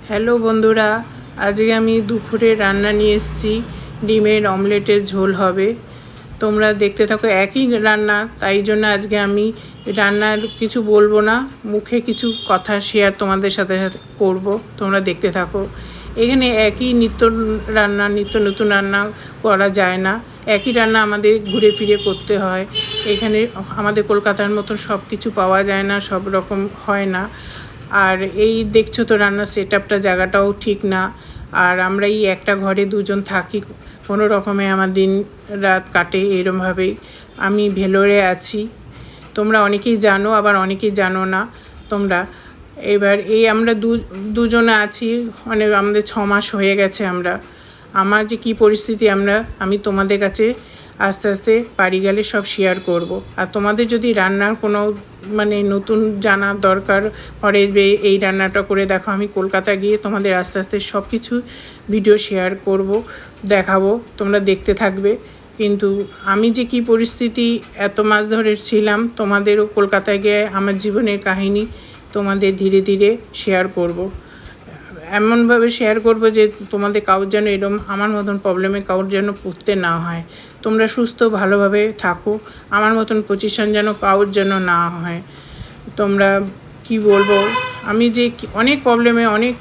Hello বন্ধুরা, আজকে আমি দুপুরে রান্না নিয়ে এসেছি। ডিমের অমলেটের ঝোল হবে। তোমরা দেখতে থাকো, একই রান্না, তাই জন্য আজকে আমি রান্নার কিছু বলবো না, মুখে কিছু কথা শেয়ার তোমাদের সাথে সাথে করবো। তোমরা দেখতে থাকো। এখানে একই নিত্য নতুন রান্না করা যায় না। একই রান্না আমাদের ঘুরে ফিরে করতে হয়। এখানে আমাদের কলকাতার মতন সব কিছু পাওয়া যায় না, সব রকম হয় না। আর এই দেখছো তো রান্নার সেটআপটা, জায়গাটাও ঠিক না। আর আমরা এই একটা ঘরে দুজন থাকি, কোনো রকমে আমার দিন রাত কাটে এরমভাবেই। আমি ভেলোরে আছি, তোমরা অনেকেই জানো, আবার অনেকেই জানো না তোমরা। এবার এই আমরা দুজনে আছি, মানে আমাদের 6 মাস হয়ে গেছে। আমার যে কী পরিস্থিতি আমি তোমাদের কাছে আস্তে আস্তে বাড়ি গেলে সব শেয়ার করব। আর তোমাদের যদি রান্নার কোনো মানে নতুন জানার দরকার পড়ে, এই রান্নাটা করে দেখো, আমি কলকাতা গিয়ে তোমাদের আস্তে আস্তে সব কিছু ভিডিও শেয়ার করব, দেখাবো, তোমরা দেখতে থাকবে। কিন্তু আমি যে কী পরিস্থিতি এত মাস ধরে ছিলাম, তোমাদেরও কলকাতায় গিয়ে আমার জীবনের কাহিনী তোমাদের ধীরে ধীরে শেয়ার করব। এমনভাবে শেয়ার করব যে তোমাদের কারোর যেন এরম আমার মতন প্রবলেমে কারোর যেন পড়তে না হয়। তোমরা সুস্থ ভালোভাবে থাকো, আমার মতন পজিশন যেন কারোর যেন না হয়। তোমরা কি বলবো, আমি যে অনেক প্রবলেমে অনেক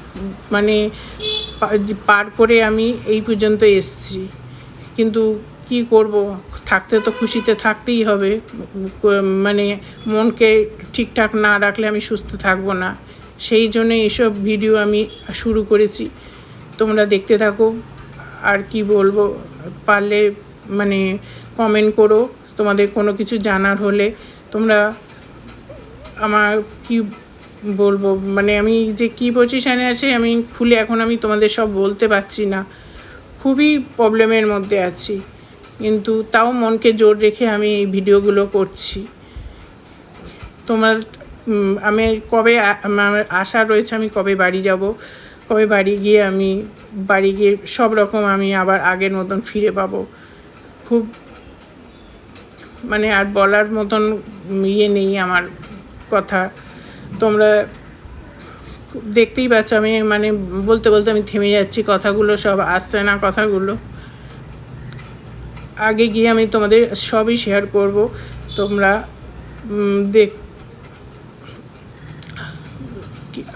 মানে পার করে আমি এই পর্যন্ত এসেছি। কিন্তু কি করব, থাকতে তো খুশিতে থাকতেই হবে। মানে মনকে ঠিকঠাক না রাখলে আমি সুস্থ থাকবো না। সেই জন্য এইসব ভিডিও আমি শুরু করেছি, তোমরা দেখতে থাকো। আর কি বলবো, পারলে মানে কমেন্ট করো তোমাদের কোনো কিছু জানার হলে। তোমরা আমার কি বলবো, মানে আমি যে কী পজিশানে আছি আমি খুলে এখন আমি তোমাদের সব বলতে পারছি না। খুবই প্রবলেমের মধ্যে আছি, কিন্তু তাও মনকে জোর রেখে আমি এই ভিডিওগুলো করছি। তোমার আমি কবে আমার আশা রয়েছে, আমি কবে বাড়ি যাব, কবে বাড়ি গিয়ে সব রকম আমি আবার আগের মতন ফিরে পাবো। খুব মানে আর বলার মতন নেই আমার কথা। তোমরা দেখতেই পাচ্ছ, আমি মানে বলতে বলতে আমি থেমে যাচ্ছি, কথাগুলো সব আসছে না কথাগুলো। আগে গিয়ে আমি তোমাদের সবই শেয়ার করব, তোমরা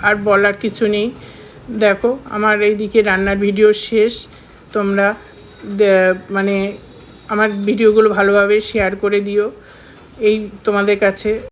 আর বলার কিছু নেই। দেখো আমার এইদিকে রান্নার ভিডিও শেষ। তোমরা মানে আমার ভিডিওগুলো ভালোভাবে শেয়ার করে দিও এই তোমাদের কাছে।